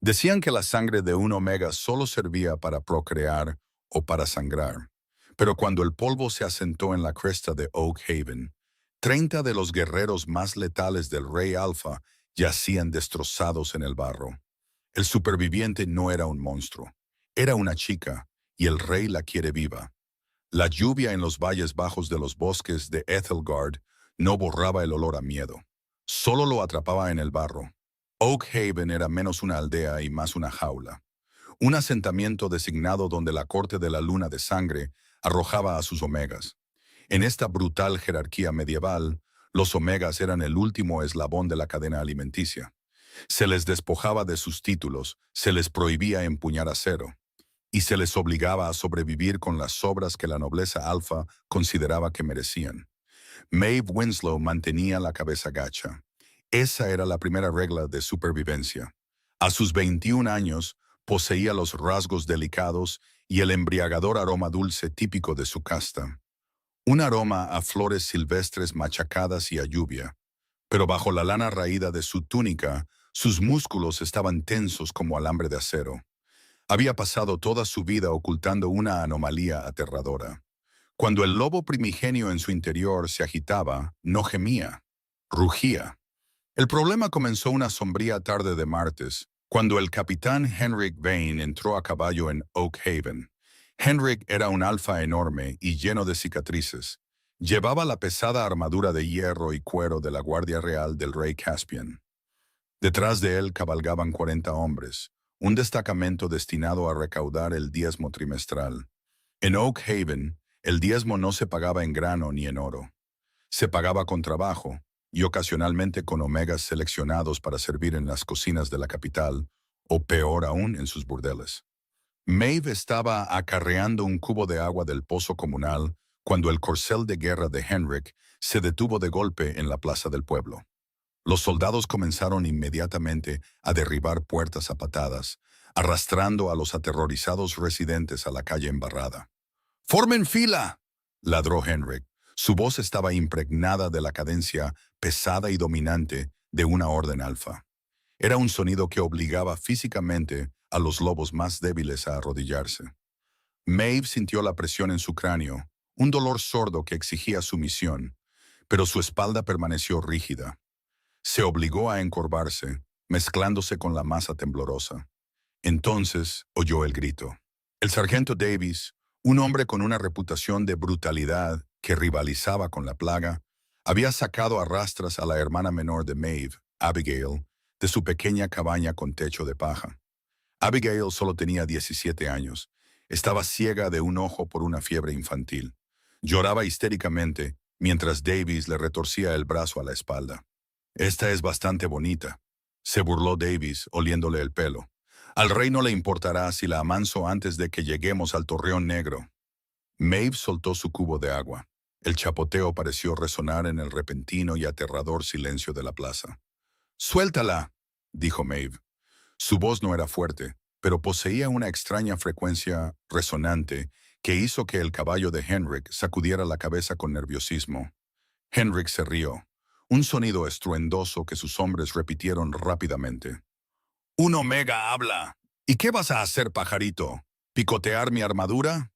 Decían que la sangre de un omega solo servía para procrear o para sangrar. Pero cuando el polvo se asentó en la cresta de Oak Haven, 30 de los guerreros más letales del Rey Alpha yacían destrozados en el barro. El superviviente no era un monstruo, era una chica, y el rey la quiere viva. La lluvia en los valles bajos de los bosques de Ethelgard no borraba el olor a miedo, solo lo atrapaba en el barro. Oak Haven era menos una aldea y más una jaula, un asentamiento designado donde la corte de la luna de sangre arrojaba a sus omegas. En esta brutal jerarquía medieval, los omegas eran el último eslabón de la cadena alimenticia. Se les despojaba de sus títulos, se les prohibía empuñar acero, y se les obligaba a sobrevivir con las sobras que la nobleza alfa consideraba que merecían. Maeve Winslow mantenía la cabeza gacha. Esa era la primera regla de supervivencia. A sus 21 años, poseía los rasgos delicados y el embriagador aroma dulce típico de su casta. Un aroma a flores silvestres machacadas y a lluvia. Pero bajo la lana raída de su túnica, sus músculos estaban tensos como alambre de acero. Había pasado toda su vida ocultando una anomalía aterradora. Cuando el lobo primigenio en su interior se agitaba, no gemía, rugía. El problema comenzó una sombría tarde de martes, cuando el capitán Henrik Vane entró a caballo en Oak Haven. Henrik era un alfa enorme y lleno de cicatrices. Llevaba la pesada armadura de hierro y cuero de la Guardia Real del rey Caspian. Detrás de él cabalgaban 40 hombres, un destacamento destinado a recaudar el diezmo trimestral. En Oak Haven, el diezmo no se pagaba en grano ni en oro. Se pagaba con trabajo y ocasionalmente con omegas seleccionados para servir en las cocinas de la capital, o peor aún, en sus burdeles. Maeve estaba acarreando un cubo de agua del pozo comunal cuando el corcel de guerra de Henrik se detuvo de golpe en la plaza del pueblo. Los soldados comenzaron inmediatamente a derribar puertas a patadas, arrastrando a los aterrorizados residentes a la calle embarrada. ¡Formen fila!, ladró Henrik. Su voz estaba impregnada de la cadencia pesada y dominante de una orden alfa. Era un sonido que obligaba físicamente a los lobos más débiles a arrodillarse. Maeve sintió la presión en su cráneo, un dolor sordo que exigía sumisión, pero su espalda permaneció rígida. Se obligó a encorvarse, mezclándose con la masa temblorosa. Entonces oyó el grito. El sargento Davis, un hombre con una reputación de brutalidad que rivalizaba con la plaga, había sacado a rastras a la hermana menor de Maeve, Abigail, de su pequeña cabaña con techo de paja. Abigail solo tenía 17 años. Estaba ciega de un ojo por una fiebre infantil. Lloraba histéricamente mientras Davis le retorcía el brazo a la espalda. «Esta es bastante bonita», se burló Davis, oliéndole el pelo. «Al rey no le importará si la amanso antes de que lleguemos al Torreón Negro». Maeve soltó su cubo de agua. El chapoteo pareció resonar en el repentino y aterrador silencio de la plaza. «Suéltala», dijo Maeve. Su voz no era fuerte, pero poseía una extraña frecuencia resonante que hizo que el caballo de Henrik sacudiera la cabeza con nerviosismo. Henrik se rió, un sonido estruendoso que sus hombres repitieron rápidamente. «Un omega habla. ¿Y qué vas a hacer, pajarito? ¿Picotear mi armadura?»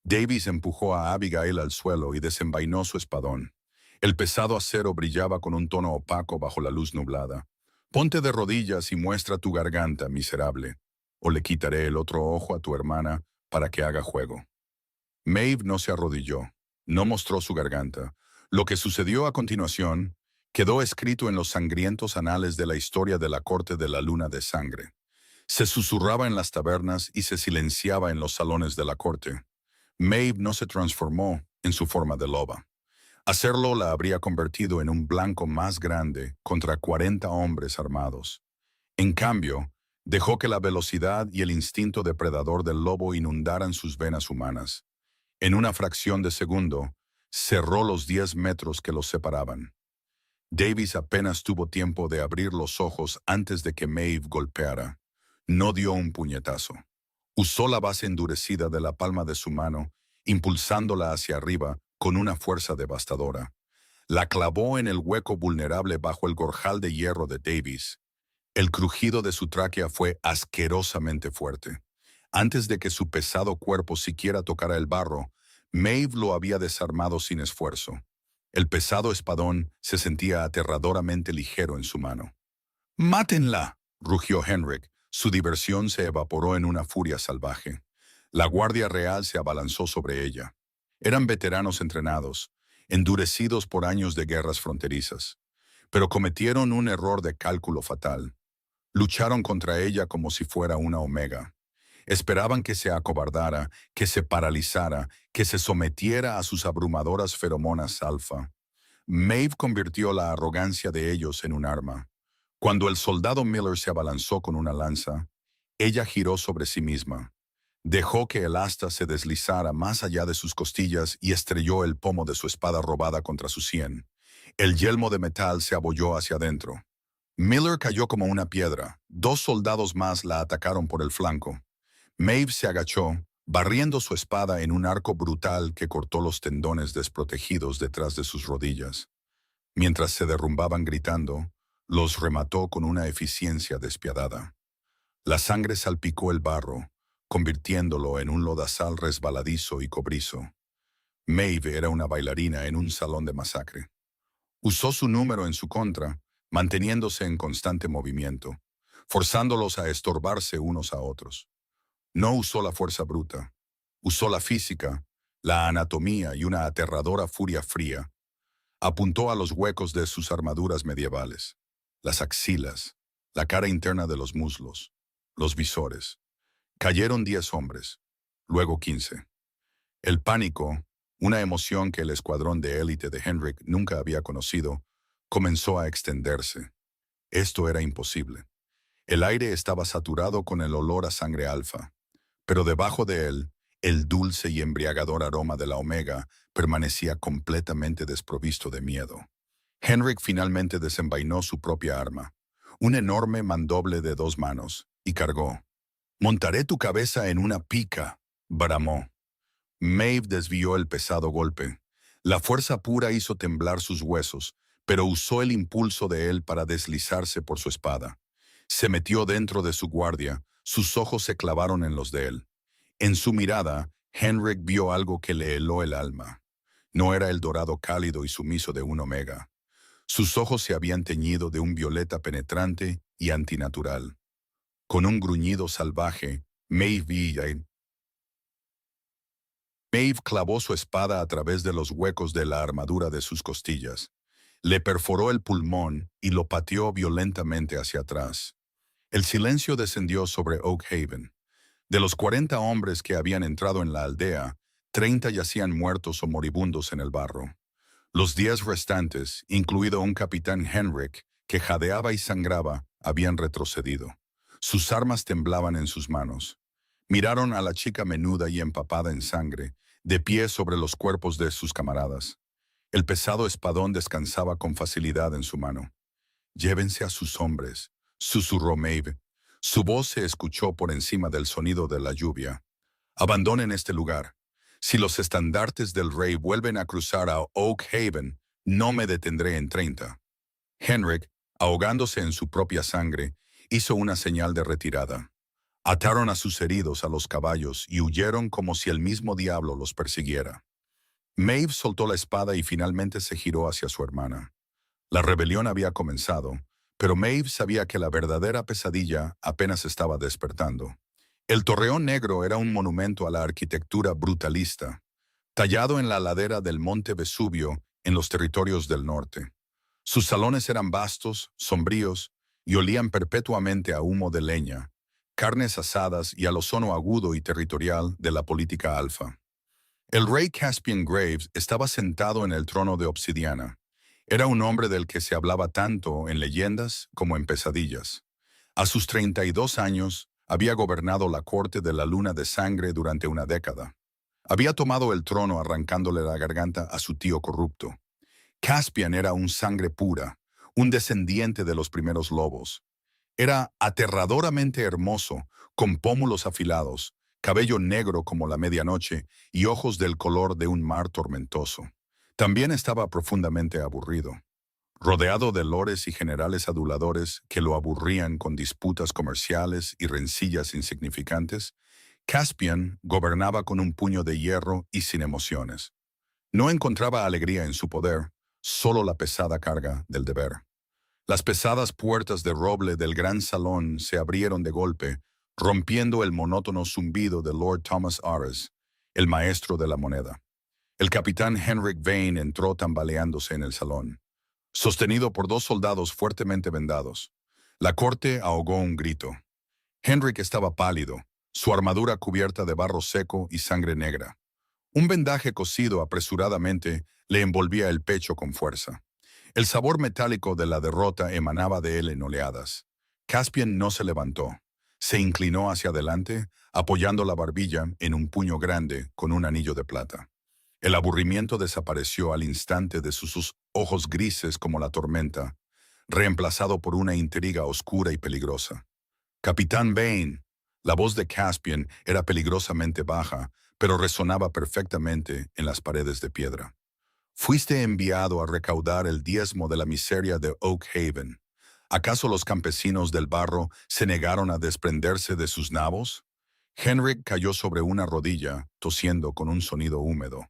Davis empujó a Abigail al suelo y desenvainó su espadón. El pesado acero brillaba con un tono opaco bajo la luz nublada. «Ponte de rodillas y muestra tu garganta, miserable, o le quitaré el otro ojo a tu hermana para que haga juego». Maeve no se arrodilló, no mostró su garganta. Lo que sucedió a continuación quedó escrito en los sangrientos anales de la historia de la corte de la luna de sangre. Se susurraba en las tabernas y se silenciaba en los salones de la corte. Maeve no se transformó en su forma de loba. Hacerlo la habría convertido en un blanco más grande contra 40 hombres armados. En cambio, dejó que la velocidad y el instinto depredador del lobo inundaran sus venas humanas. En una fracción de segundo, cerró los 10 metros que los separaban. Davis apenas tuvo tiempo de abrir los ojos antes de que Maeve golpeara. No dio un puñetazo. Usó la base endurecida de la palma de su mano, impulsándola hacia arriba con una fuerza devastadora. La clavó en el hueco vulnerable bajo el gorjal de hierro de Davis. El crujido de su tráquea fue asquerosamente fuerte. Antes de que su pesado cuerpo siquiera tocara el barro, Maeve lo había desarmado sin esfuerzo. El pesado espadón se sentía aterradoramente ligero en su mano. ¡Mátenla!, rugió Henrik. Su diversión se evaporó en una furia salvaje. La Guardia Real se abalanzó sobre ella. Eran veteranos entrenados, endurecidos por años de guerras fronterizas, pero cometieron un error de cálculo fatal. Lucharon contra ella como si fuera una omega. Esperaban que se acobardara, que se paralizara, que se sometiera a sus abrumadoras feromonas alfa. Maeve convirtió la arrogancia de ellos en un arma. Cuando el soldado Miller se abalanzó con una lanza, ella giró sobre sí misma. Dejó que el asta se deslizara más allá de sus costillas y estrelló el pomo de su espada robada contra su sien. El yelmo de metal se abolló hacia adentro. Miller cayó como una piedra. 2 soldados más la atacaron por el flanco. Maeve se agachó, barriendo su espada en un arco brutal que cortó los tendones desprotegidos detrás de sus rodillas. Mientras se derrumbaban gritando, los remató con una eficiencia despiadada. La sangre salpicó el barro, convirtiéndolo en un lodazal resbaladizo y cobrizo. Maeve era una bailarina en un salón de masacre. Usó su número en su contra, manteniéndose en constante movimiento, forzándolos a estorbarse unos a otros. No usó la fuerza bruta, usó la física, la anatomía y una aterradora furia fría. Apuntó a los huecos de sus armaduras medievales, las axilas, la cara interna de los muslos, los visores. Cayeron 10 hombres, luego 15. El pánico, una emoción que el escuadrón de élite de Henrik nunca había conocido, comenzó a extenderse. Esto era imposible. El aire estaba saturado con el olor a sangre alfa, pero debajo de él, el dulce y embriagador aroma de la omega permanecía completamente desprovisto de miedo. Henrik finalmente desenvainó su propia arma, un enorme mandoble de 2 manos, y cargó. «Montaré tu cabeza en una pica», bramó. Maeve desvió el pesado golpe. La fuerza pura hizo temblar sus huesos, pero usó el impulso de él para deslizarse por su espada. Se metió dentro de su guardia, sus ojos se clavaron en los de él. En su mirada, Henrik vio algo que le heló el alma. No era el dorado cálido y sumiso de un omega. Sus ojos se habían teñido de un violeta penetrante y antinatural. Con un gruñido salvaje, Maeve clavó su espada a través de los huecos de la armadura de sus costillas. Le perforó el pulmón y lo pateó violentamente hacia atrás. El silencio descendió sobre Oak Haven. De los 40 hombres que habían entrado en la aldea, 30 yacían muertos o moribundos en el barro. Los 10 restantes, incluido un capitán Henrik, que jadeaba y sangraba, habían retrocedido. Sus armas temblaban en sus manos. Miraron a la chica menuda y empapada en sangre, de pie sobre los cuerpos de sus camaradas. El pesado espadón descansaba con facilidad en su mano. «Llévense a sus hombres», susurró Maeve. Su voz se escuchó por encima del sonido de la lluvia. «Abandonen este lugar. Si los estandartes del rey vuelven a cruzar a Oak Haven, no me detendré en 30». Henrik, ahogándose en su propia sangre, hizo una señal de retirada. Ataron a sus heridos a los caballos y huyeron como si el mismo diablo los persiguiera. Maeve soltó la espada y finalmente se giró hacia su hermana. La rebelión había comenzado, pero Maeve sabía que la verdadera pesadilla apenas estaba despertando. El Torreón Negro era un monumento a la arquitectura brutalista, tallado en la ladera del monte Vesubio en los territorios del norte. Sus salones eran vastos, sombríos, y olían perpetuamente a humo de leña, carnes asadas y al ozono agudo y territorial de la política alfa. El rey Caspian Graves estaba sentado en el trono de obsidiana. Era un hombre del que se hablaba tanto en leyendas como en pesadillas. A sus 32 años, había gobernado la corte de la luna de sangre durante una década. Había tomado el trono arrancándole la garganta a su tío corrupto. Caspian era un sangre pura, un descendiente de los primeros lobos. Era aterradoramente hermoso, con pómulos afilados, cabello negro como la medianoche y ojos del color de un mar tormentoso. También estaba profundamente aburrido. Rodeado de lores y generales aduladores que lo aburrían con disputas comerciales y rencillas insignificantes, Caspian gobernaba con un puño de hierro y sin emociones. No encontraba alegría en su poder, solo la pesada carga del deber. Las pesadas puertas de roble del gran salón se abrieron de golpe, rompiendo el monótono zumbido de Lord Thomas Ares, el maestro de la moneda. El capitán Henrik Vane entró tambaleándose en el salón, sostenido por dos soldados fuertemente vendados. La corte ahogó un grito. Henrik estaba pálido, su armadura cubierta de barro seco y sangre negra. Un vendaje cosido apresuradamente le envolvía el pecho con fuerza. El sabor metálico de la derrota emanaba de él en oleadas. Caspian no se levantó. Se inclinó hacia adelante, apoyando la barbilla en un puño grande con un anillo de plata. El aburrimiento desapareció al instante de sus ojos grises como la tormenta, reemplazado por una intriga oscura y peligrosa. Capitán Vane. La voz de Caspian era peligrosamente baja, pero resonaba perfectamente en las paredes de piedra. Fuiste enviado a recaudar el diezmo de la miseria de Oak Haven. ¿Acaso los campesinos del barro se negaron a desprenderse de sus nabos? Henrik cayó sobre una rodilla, tosiendo con un sonido húmedo.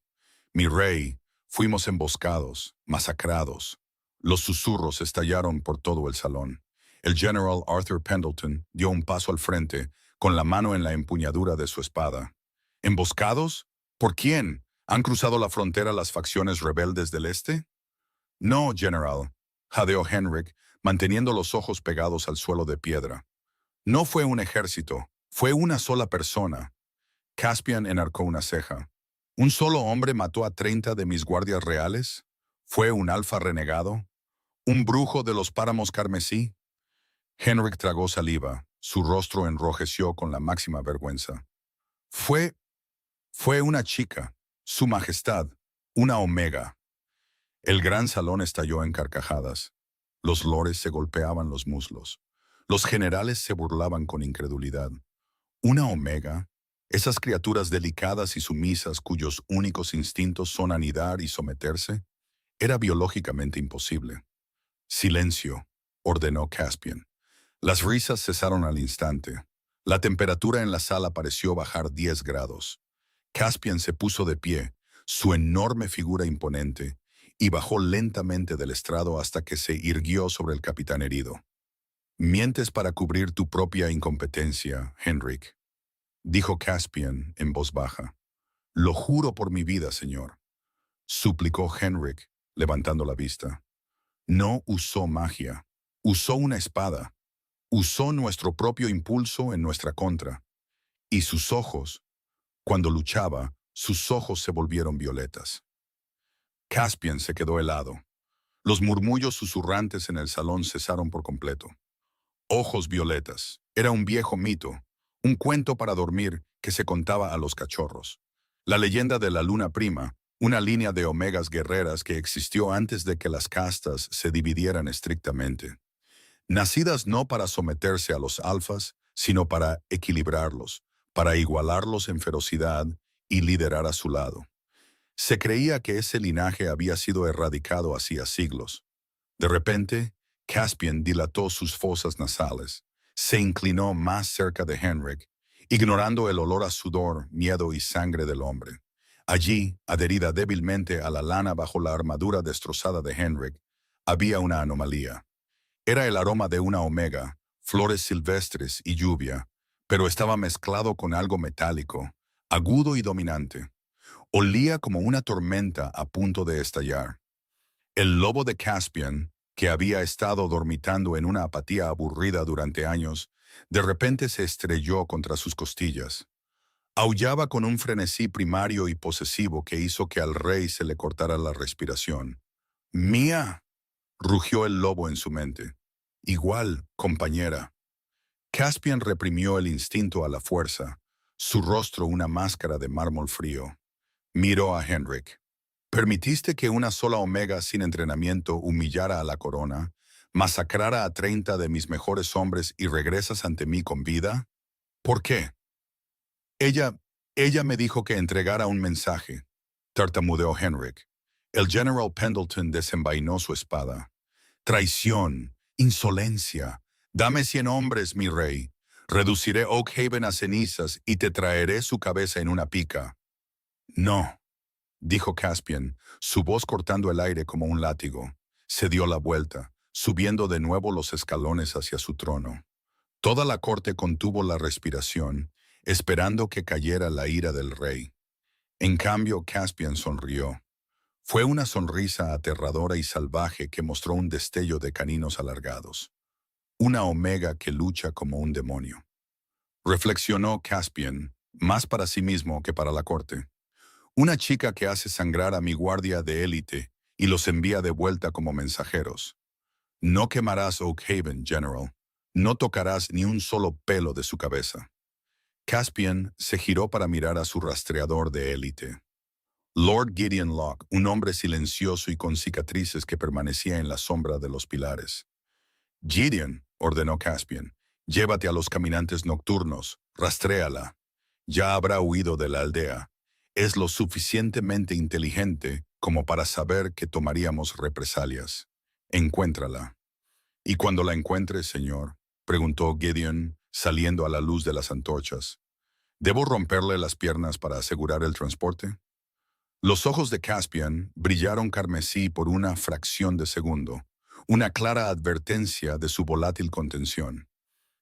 Mi rey, fuimos emboscados, masacrados. Los susurros estallaron por todo el salón. El general Arthur Pendleton dio un paso al frente, con la mano en la empuñadura de su espada. ¿Emboscados? ¿Por quién? ¿Han cruzado la frontera las facciones rebeldes del este? No, general, jadeó Henrik, manteniendo los ojos pegados al suelo de piedra. No fue un ejército, fue una sola persona. Caspian enarcó una ceja. ¿Un solo hombre mató a 30 de mis guardias reales? ¿Fue un alfa renegado? ¿Un brujo de los páramos carmesí? Henrik tragó saliva, su rostro enrojeció con la máxima vergüenza. Fue una chica, su majestad, una omega. El gran salón estalló en carcajadas. Los lores se golpeaban los muslos. Los generales se burlaban con incredulidad. ¿Una omega? Esas criaturas delicadas y sumisas cuyos únicos instintos son anidar y someterse. Era biológicamente imposible. Silencio, ordenó Caspian. Las risas cesaron al instante. La temperatura en la sala pareció bajar 10 grados. Caspian se puso de pie, su enorme figura imponente, y bajó lentamente del estrado hasta que se irguió sobre el capitán herido. Mientes para cubrir tu propia incompetencia, Henrik, dijo Caspian en voz baja. Lo juro por mi vida, señor, suplicó Henrik, levantando la vista. No usó magia, usó una espada, usó nuestro propio impulso en nuestra contra, y sus ojos, cuando luchaba, sus ojos se volvieron violetas. Caspian se quedó helado. Los murmullos susurrantes en el salón cesaron por completo. Ojos violetas. Era un viejo mito, un cuento para dormir que se contaba a los cachorros. La leyenda de la luna prima, una línea de omegas guerreras que existió antes de que las castas se dividieran estrictamente. Nacidas no para someterse a los alfas, sino para equilibrarlos, para igualarlos en ferocidad y liderar a su lado. Se creía que ese linaje había sido erradicado hacía siglos. De repente, Caspian dilató sus fosas nasales, se inclinó más cerca de Henrik, ignorando el olor a sudor, miedo y sangre del hombre. Allí, adherida débilmente a la lana bajo la armadura destrozada de Henrik, había una anomalía. Era el aroma de una omega, flores silvestres y lluvia, pero estaba mezclado con algo metálico, agudo y dominante. Olía como una tormenta a punto de estallar. El lobo de Caspian, que había estado dormitando en una apatía aburrida durante años, de repente se estrelló contra sus costillas. Aullaba con un frenesí primario y posesivo que hizo que al rey se le cortara la respiración. «¡Mía!», rugió el lobo en su mente. «Igual, compañera». Caspian reprimió el instinto a la fuerza, su rostro una máscara de mármol frío. Miró a Henrik. ¿Permitiste que una sola omega sin entrenamiento humillara a la corona, masacrara a 30 de mis mejores hombres y regresas ante mí con vida? ¿Por qué? Ella me dijo que entregara un mensaje, tartamudeó Henrik. El general Pendleton desenvainó su espada. Traición, insolencia. Dame 100 hombres, mi rey. Reduciré Oakhaven a cenizas y te traeré su cabeza en una pica. No, dijo Caspian, su voz cortando el aire como un látigo. Se dio la vuelta, subiendo de nuevo los escalones hacia su trono. Toda la corte contuvo la respiración, esperando que cayera la ira del rey. En cambio, Caspian sonrió. Fue una sonrisa aterradora y salvaje que mostró un destello de caninos alargados. Una omega que lucha como un demonio. Reflexionó Caspian, más para sí mismo que para la corte. Una chica que hace sangrar a mi guardia de élite y los envía de vuelta como mensajeros. No quemarás Oakhaven, General. No tocarás ni un solo pelo de su cabeza. Caspian se giró para mirar a su rastreador de élite. Lord Gideon Locke, un hombre silencioso y con cicatrices que permanecía en la sombra de los pilares. Gideon, ordenó Caspian, llévate a los caminantes nocturnos, rastréala. Ya habrá huido de la aldea. Es lo suficientemente inteligente como para saber que tomaríamos represalias. Encuéntrala. ¿Y cuando la encuentres, señor? Preguntó Gideon, saliendo a la luz de las antorchas. ¿Debo romperle las piernas para asegurar el transporte? Los ojos de Caspian brillaron carmesí por una fracción de segundo, una clara advertencia de su volátil contención.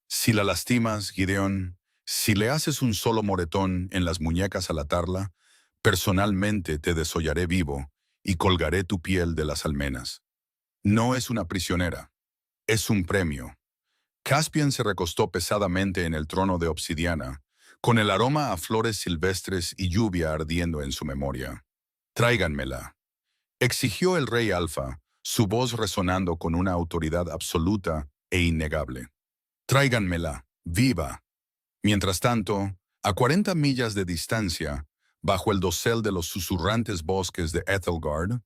Si la lastimas, Gideon, si le haces un solo moretón en las muñecas al atarla, personalmente te desollaré vivo y colgaré tu piel de las almenas. No es una prisionera, es un premio. Caspian se recostó pesadamente en el trono de obsidiana, con el aroma a flores silvestres y lluvia ardiendo en su memoria. Tráiganmela, exigió el rey Alfa, su voz resonando con una autoridad absoluta e innegable. Tráiganmela, viva. Mientras tanto, a 40 millas de distancia, bajo el dosel de los susurrantes bosques de Ethelgard,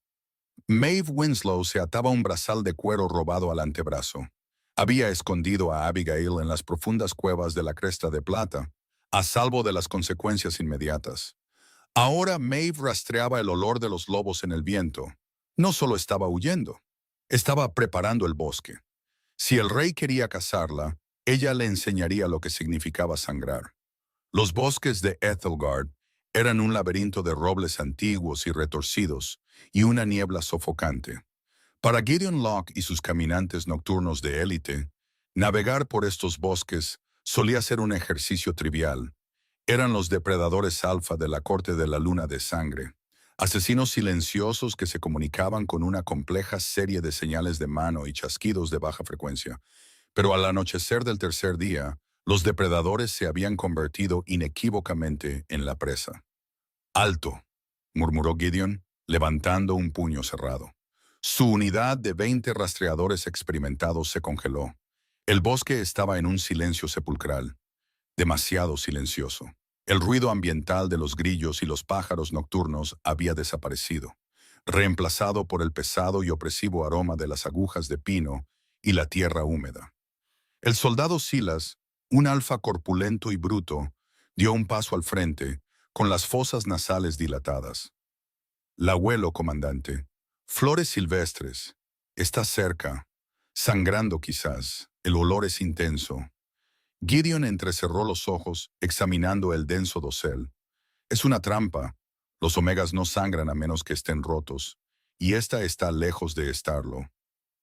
Maeve Winslow se ataba un brazal de cuero robado al antebrazo. Había escondido a Abigail en las profundas cuevas de la Cresta de Plata, a salvo de las consecuencias inmediatas. Ahora Maeve rastreaba el olor de los lobos en el viento. No solo estaba huyendo, estaba preparando el bosque. Si el rey quería cazarla, ella le enseñaría lo que significaba sangrar. Los bosques de Ethelgard eran un laberinto de robles antiguos y retorcidos y una niebla sofocante. Para Gideon Locke y sus caminantes nocturnos de élite, navegar por estos bosques solía ser un ejercicio trivial. Eran los depredadores alfa de la corte de la luna de sangre, asesinos silenciosos que se comunicaban con una compleja serie de señales de mano y chasquidos de baja frecuencia. Pero al anochecer del tercer día, los depredadores se habían convertido inequívocamente en la presa. «Alto», murmuró Gideon, levantando un puño cerrado. Su unidad de 20 rastreadores experimentados se congeló. El bosque estaba en un silencio sepulcral, demasiado silencioso. El ruido ambiental de los grillos y los pájaros nocturnos había desaparecido, reemplazado por el pesado y opresivo aroma de las agujas de pino y la tierra húmeda. El soldado Silas, un alfa corpulento y bruto, dio un paso al frente, con las fosas nasales dilatadas. «La huelo, comandante. Flores silvestres. Está cerca. Sangrando quizás. El olor es intenso». Gideon entrecerró los ojos, examinando el denso dosel. «Es una trampa. Los omegas no sangran a menos que estén rotos, y esta está lejos de estarlo.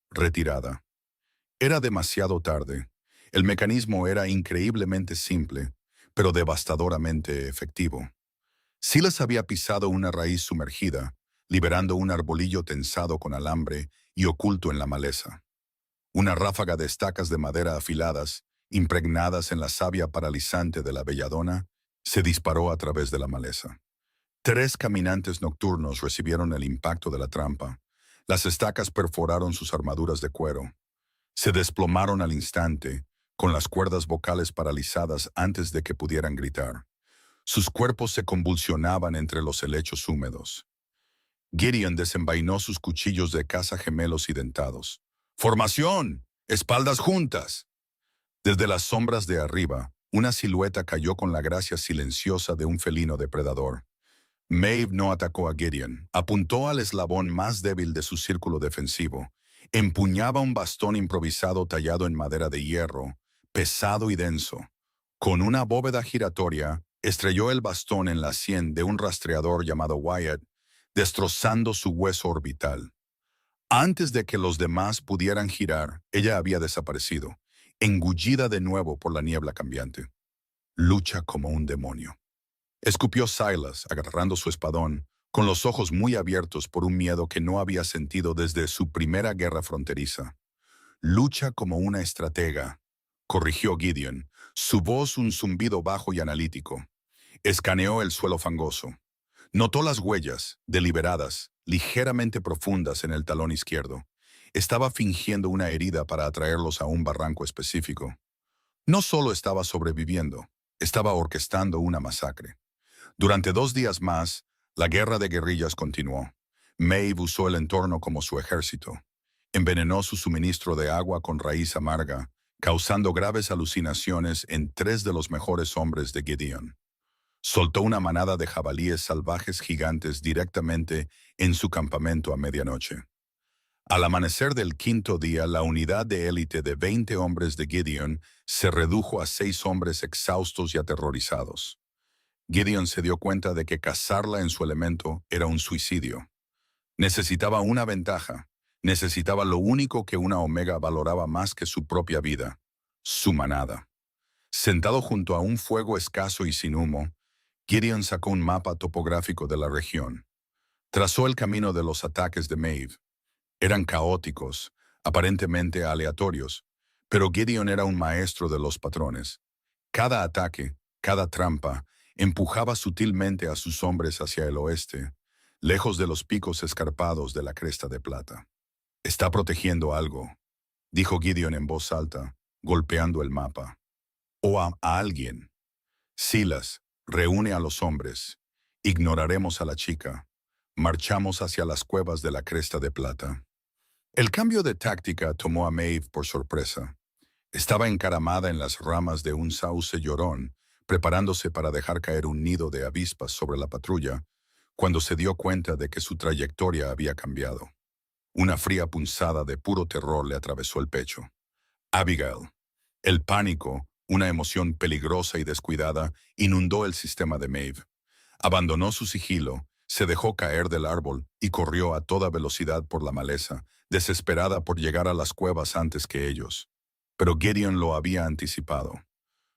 Retirada». Era demasiado tarde. El mecanismo era increíblemente simple, pero devastadoramente efectivo. Silas había pisado una raíz sumergida, liberando un arbolillo tensado con alambre y oculto en la maleza. Una ráfaga de estacas de madera afiladas, impregnadas en la savia paralizante de la belladona, se disparó a través de la maleza. 3 caminantes nocturnos recibieron el impacto de la trampa. Las estacas perforaron sus armaduras de cuero. Se desplomaron al instante, con las cuerdas vocales paralizadas antes de que pudieran gritar. Sus cuerpos se convulsionaban entre los helechos húmedos. Gideon desenvainó sus cuchillos de caza gemelos y dentados. «¡Formación! ¡Espaldas juntas!». Desde las sombras de arriba, una silueta cayó con la gracia silenciosa de un felino depredador. Maeve no atacó a Gideon, apuntó al eslabón más débil de su círculo defensivo, Empuñaba un bastón improvisado tallado en madera de hierro, pesado y denso. Con una bóveda giratoria, estrelló el bastón en la sien de un rastreador llamado Wyatt, destrozando su hueso orbital. Antes de que los demás pudieran girar, ella había desaparecido, engullida de nuevo por la niebla cambiante. Lucha como un demonio. Escupió Silas, agarrando su espadón, con los ojos muy abiertos por un miedo que no había sentido desde su primera guerra fronteriza. Lucha como una estratega, corrigió Gideon, su voz un zumbido bajo y analítico. Escaneó el suelo fangoso. Notó las huellas, deliberadas, ligeramente profundas en el talón izquierdo. Estaba fingiendo una herida para atraerlos a un barranco específico. No solo estaba sobreviviendo, estaba orquestando una masacre. Durante 2 días más, la guerra de guerrillas continuó. Maeve usó el entorno como su ejército. Envenenó su suministro de agua con raíz amarga, causando graves alucinaciones en 3 de los mejores hombres de Gideon. Soltó una manada de jabalíes salvajes gigantes directamente en su campamento a medianoche. Al amanecer del quinto día, la unidad de élite de 20 hombres de Gideon se redujo a 6 hombres exhaustos y aterrorizados. Gideon se dio cuenta de que cazarla en su elemento era un suicidio. Necesitaba una ventaja. Necesitaba lo único que una omega valoraba más que su propia vida: su manada. Sentado junto a un fuego escaso y sin humo, Gideon sacó un mapa topográfico de la región. Trazó el camino de los ataques de Maeve. Eran caóticos, aparentemente aleatorios, pero Gideon era un maestro de los patrones. Cada ataque, cada trampa, empujaba sutilmente a sus hombres hacia el oeste, lejos de los picos escarpados de la Cresta de Plata. «Está protegiendo algo», dijo Gideon en voz alta, golpeando el mapa. «O a alguien. Silas, reúne a los hombres. Ignoraremos a la chica. Marchamos hacia las cuevas de la Cresta de Plata». El cambio de táctica tomó a Maeve por sorpresa. Estaba encaramada en las ramas de un sauce llorón, preparándose para dejar caer un nido de avispas sobre la patrulla, cuando se dio cuenta de que su trayectoria había cambiado. Una fría punzada de puro terror le atravesó el pecho. Abigail. El pánico, una emoción peligrosa y descuidada, inundó el sistema de Maeve. Abandonó su sigilo, se dejó caer del árbol y corrió a toda velocidad por la maleza, desesperada por llegar a las cuevas antes que ellos. Pero Gideon lo había anticipado.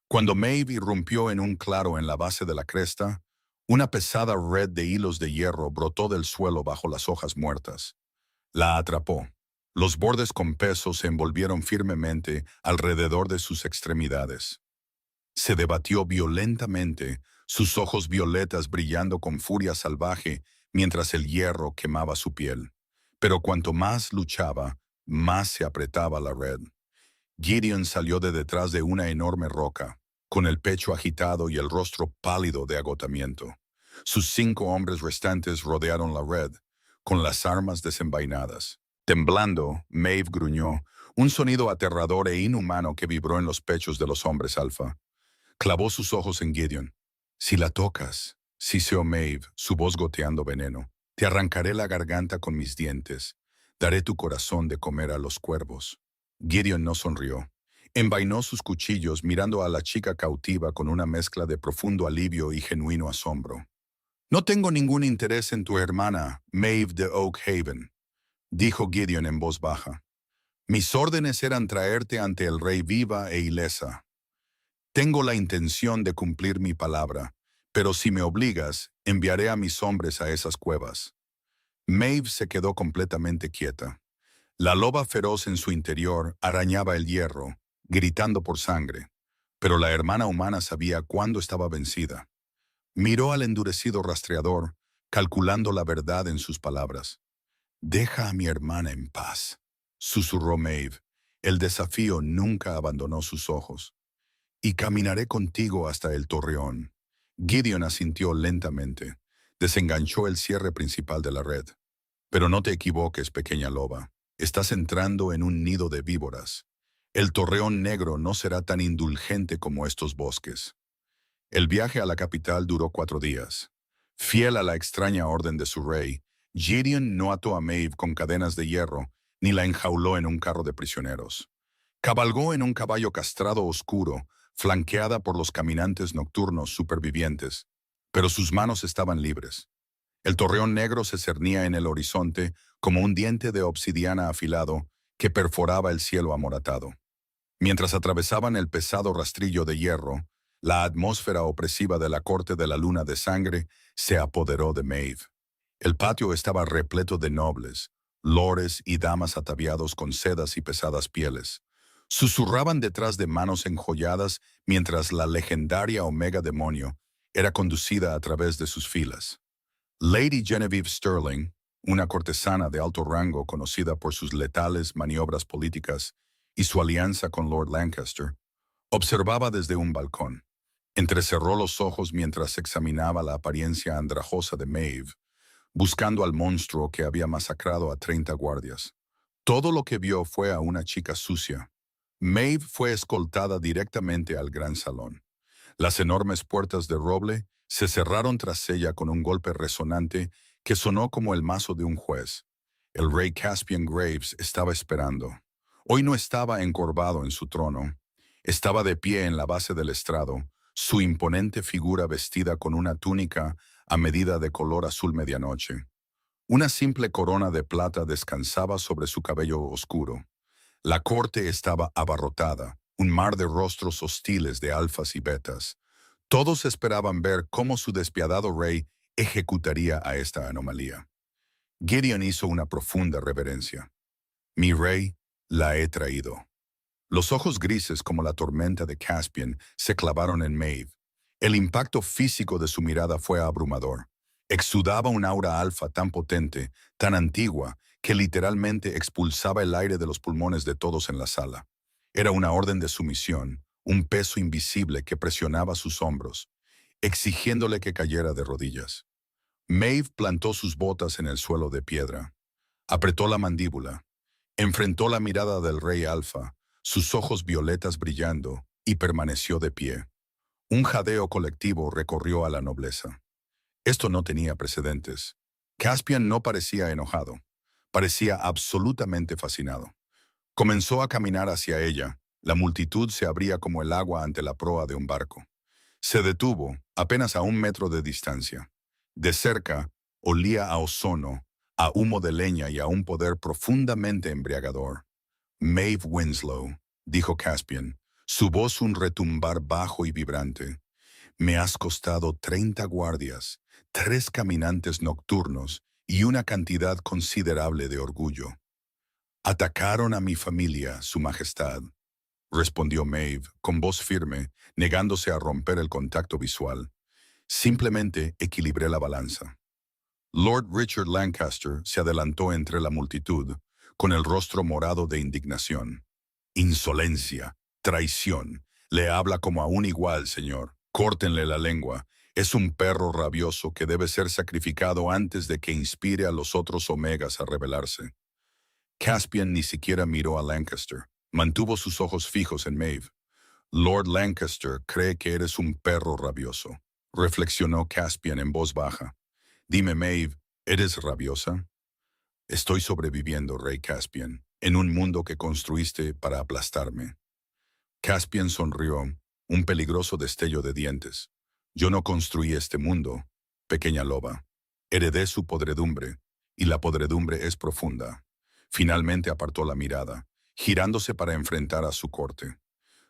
Cuando Maeve irrumpió en un claro en la base de la cresta, una pesada red de hilos de hierro brotó del suelo bajo las hojas muertas. La atrapó. Los bordes con peso se envolvieron firmemente alrededor de sus extremidades. Se debatió violentamente, sus ojos violetas brillando con furia salvaje mientras el hierro quemaba su piel. Pero cuanto más luchaba, más se apretaba la red. Gideon salió de detrás de una enorme roca, con el pecho agitado y el rostro pálido de agotamiento. Sus 5 hombres restantes rodearon la red, con las armas desenvainadas. Temblando, Maeve gruñó, un sonido aterrador e inhumano que vibró en los pechos de los hombres alfa. Clavó sus ojos en Gideon. «Si la tocas», siseó Maeve, su voz goteando veneno, «te arrancaré la garganta con mis dientes. Daré tu corazón de comer a los cuervos». Gideon no sonrió. Envainó sus cuchillos mirando a la chica cautiva con una mezcla de profundo alivio y genuino asombro. «No tengo ningún interés en tu hermana, Maeve de Oak Haven», dijo Gideon en voz baja. «Mis órdenes eran traerte ante el rey viva e ilesa. Tengo la intención de cumplir mi palabra, pero si me obligas, enviaré a mis hombres a esas cuevas». Maeve se quedó completamente quieta. La loba feroz en su interior arañaba el hierro, gritando por sangre, pero la hermana humana sabía cuándo estaba vencida. Miró al endurecido rastreador, calculando la verdad en sus palabras. «Deja a mi hermana en paz», susurró Maeve. El desafío nunca abandonó sus ojos. «Y caminaré contigo hasta el torreón». Gideon asintió lentamente. Desenganchó el cierre principal de la red. «Pero no te equivoques, pequeña loba. Estás entrando en un nido de víboras. El torreón negro no será tan indulgente como estos bosques». El viaje a la capital duró 4 días. Fiel a la extraña orden de su rey, Gideon no ató a Maeve con cadenas de hierro, ni la enjauló en un carro de prisioneros. Cabalgó en un caballo castrado oscuro, flanqueada por los caminantes nocturnos supervivientes, pero sus manos estaban libres. El torreón negro se cernía en el horizonte como un diente de obsidiana afilado que perforaba el cielo amoratado. Mientras atravesaban el pesado rastrillo de hierro, la atmósfera opresiva de la corte de la luna de sangre se apoderó de Maeve. El patio estaba repleto de nobles, lores y damas ataviados con sedas y pesadas pieles. Susurraban detrás de manos enjolladas mientras la legendaria Omega Demonio era conducida a través de sus filas. Lady Genevieve Sterling, una cortesana de alto rango conocida por sus letales maniobras políticas y su alianza con Lord Lancaster, observaba desde un balcón. Entrecerró los ojos mientras examinaba la apariencia andrajosa de Maeve, buscando al monstruo que había masacrado a 30 guardias. Todo lo que vio fue a una chica sucia. Maeve fue escoltada directamente al gran salón. Las enormes puertas de roble se cerraron tras ella con un golpe resonante que sonó como el mazo de un juez. El rey Caspian Graves estaba esperando. Hoy no estaba encorvado en su trono. Estaba de pie en la base del estrado, su imponente figura vestida con una túnica a medida de color azul medianoche. Una simple corona de plata descansaba sobre su cabello oscuro. La corte estaba abarrotada, un mar de rostros hostiles de alfas y betas. Todos esperaban ver cómo su despiadado rey ejecutaría a esta anomalía. Gideon hizo una profunda reverencia. Mi rey, la he traído. Los ojos grises como la tormenta de Caspian se clavaron en Maeve. El impacto físico de su mirada fue abrumador. Exudaba un aura alfa tan potente, tan antigua, que literalmente expulsaba el aire de los pulmones de todos en la sala. Era una orden de sumisión, un peso invisible que presionaba sus hombros, exigiéndole que cayera de rodillas. Maeve plantó sus botas en el suelo de piedra. Apretó la mandíbula. Enfrentó la mirada del rey alfa, sus ojos violetas brillando, y permaneció de pie. Un jadeo colectivo recorrió a la nobleza. Esto no tenía precedentes. Caspian no parecía enojado. Parecía absolutamente fascinado. Comenzó a caminar hacia ella. La multitud se abría como el agua ante la proa de un barco. Se detuvo, apenas a 1 metro de distancia. De cerca, olía a ozono, a humo de leña y a un poder profundamente embriagador. Maeve Winslow, dijo Caspian, su voz un retumbar bajo y vibrante. Me has costado 30 guardias, 3 caminantes nocturnos y una cantidad considerable de orgullo. Atacaron a mi familia, Su Majestad, respondió Maeve, con voz firme, negándose a romper el contacto visual. Simplemente equilibré la balanza. Lord Richard Lancaster se adelantó entre la multitud, con el rostro morado de indignación. Insolencia, traición. Le habla como a un igual, señor. Córtenle la lengua. Es un perro rabioso que debe ser sacrificado antes de que inspire a los otros omegas a rebelarse. Caspian ni siquiera miró a Lancaster. Mantuvo sus ojos fijos en Maeve. Lord Lancaster cree que eres un perro rabioso, reflexionó Caspian en voz baja. Dime, Maeve, ¿eres rabiosa? Estoy sobreviviendo, rey Caspian, en un mundo que construiste para aplastarme. Caspian sonrió, un peligroso destello de dientes. Yo no construí este mundo, pequeña loba. Heredé su podredumbre, y la podredumbre es profunda. Finalmente apartó la mirada, girándose para enfrentar a su corte.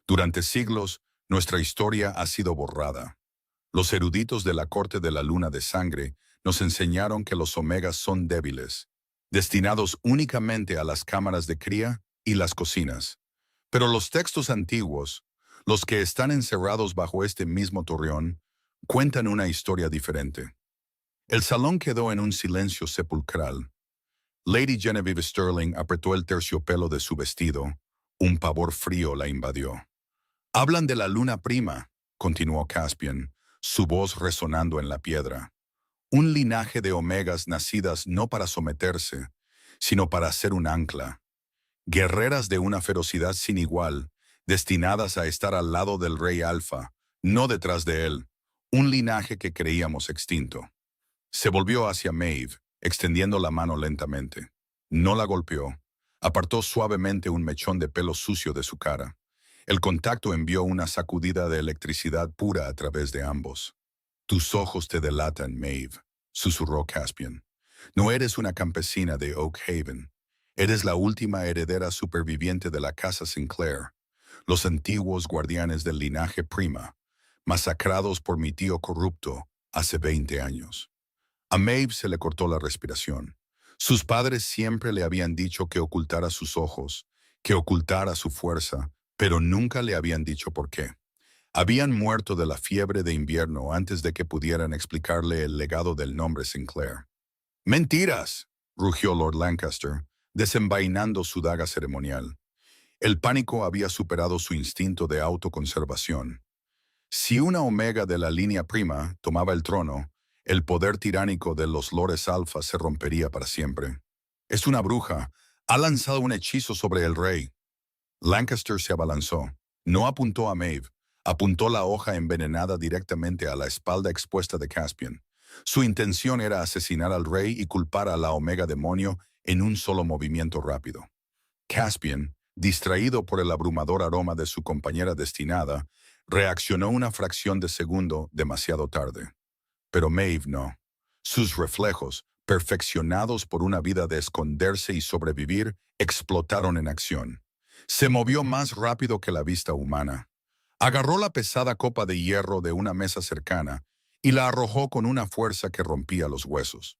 Durante siglos, nuestra historia ha sido borrada. Los eruditos de la corte de la luna de sangre nos enseñaron que los omegas son débiles, destinados únicamente a las cámaras de cría y las cocinas. Pero los textos antiguos, los que están encerrados bajo este mismo torreón, cuentan una historia diferente. El salón quedó en un silencio sepulcral. Lady Genevieve Sterling apretó el terciopelo de su vestido. Un pavor frío la invadió. Hablan de la luna prima, continuó Caspian, su voz resonando en la piedra. Un linaje de omegas nacidas no para someterse, sino para ser un ancla. Guerreras de una ferocidad sin igual, destinadas a estar al lado del rey Alfa, no detrás de él, un linaje que creíamos extinto. Se volvió hacia Maeve, extendiendo la mano lentamente. No la golpeó. Apartó suavemente un mechón de pelo sucio de su cara. El contacto envió una sacudida de electricidad pura a través de ambos. Tus ojos te delatan, Maeve, susurró Caspian. No eres una campesina de Oak Haven. Eres la última heredera superviviente de la casa Sinclair, los antiguos guardianes del linaje Prima, masacrados por mi tío corrupto hace 20 años. A Maeve se le cortó la respiración. Sus padres siempre le habían dicho que ocultara sus ojos, que ocultara su fuerza, pero nunca le habían dicho por qué. Habían muerto de la fiebre de invierno antes de que pudieran explicarle el legado del nombre Sinclair. ¡Mentiras!, rugió Lord Lancaster, desenvainando su daga ceremonial. El pánico había superado su instinto de autoconservación. Si una omega de la línea prima tomaba el trono, el poder tiránico de los lores alfa se rompería para siempre. Es una bruja. Ha lanzado un hechizo sobre el rey. Lancaster se abalanzó. No apuntó a Maeve. Apuntó la hoja envenenada directamente a la espalda expuesta de Caspian. Su intención era asesinar al rey y culpar a la omega demonio en un solo movimiento rápido. Caspian, distraído por el abrumador aroma de su compañera destinada, reaccionó una fracción de segundo demasiado tarde. Pero Maeve no. Sus reflejos, perfeccionados por una vida de esconderse y sobrevivir, explotaron en acción. Se movió más rápido que la vista humana. Agarró la pesada copa de hierro de una mesa cercana y la arrojó con una fuerza que rompía los huesos.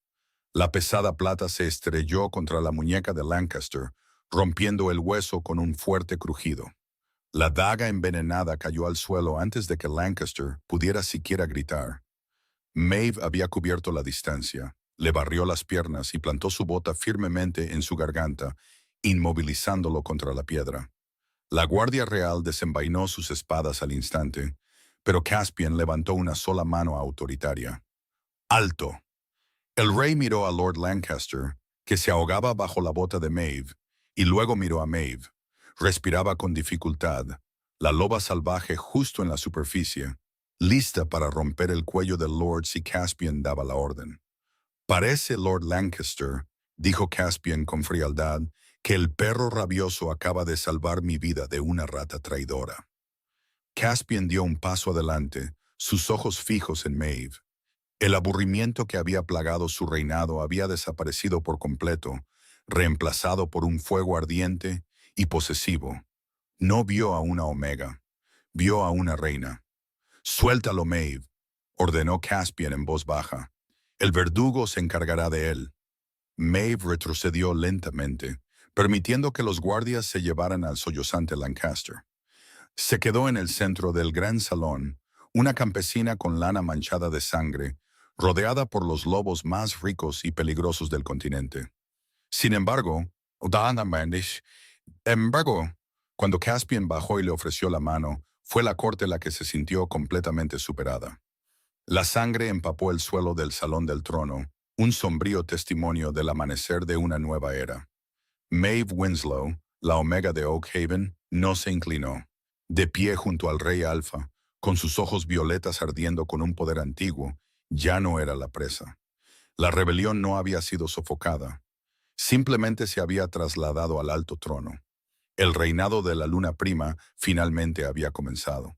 La pesada plata se estrelló contra la muñeca de Lancaster, rompiendo el hueso con un fuerte crujido. La daga envenenada cayó al suelo antes de que Lancaster pudiera siquiera gritar. Maeve había cubierto la distancia, le barrió las piernas y plantó su bota firmemente en su garganta, inmovilizándolo contra la piedra. La Guardia Real desenvainó sus espadas al instante, pero Caspian levantó una sola mano autoritaria. ¡Alto! El rey miró a Lord Lancaster, que se ahogaba bajo la bota de Maeve, y luego miró a Maeve. Respiraba con dificultad, la loba salvaje justo en la superficie, lista para romper el cuello del Lord si Caspian daba la orden. Parece, Lord Lancaster, dijo Caspian con frialdad, que el perro rabioso acaba de salvar mi vida de una rata traidora. Caspian dio un paso adelante, sus ojos fijos en Maeve. El aburrimiento que había plagado su reinado había desaparecido por completo, reemplazado por un fuego ardiente y posesivo. No vio a una omega, vio a una reina. «Suéltalo, Maeve», ordenó Caspian en voz baja. «El verdugo se encargará de él». Maeve retrocedió lentamente, permitiendo que los guardias se llevaran al sollozante Lancaster. Se quedó en el centro del gran salón, una campesina con lana manchada de sangre, rodeada por los lobos más ricos y peligrosos del continente. Sin embargo, cuando Caspian bajó y le ofreció la mano, fue la corte la que se sintió completamente superada. La sangre empapó el suelo del salón del trono, un sombrío testimonio del amanecer de una nueva era. Maeve Winslow, la omega de Oak Haven, no se inclinó. De pie junto al rey Alfa, con sus ojos violetas ardiendo con un poder antiguo, ya no era la presa. La rebelión no había sido sofocada. Simplemente se había trasladado al alto trono. El reinado de la luna prima finalmente había comenzado.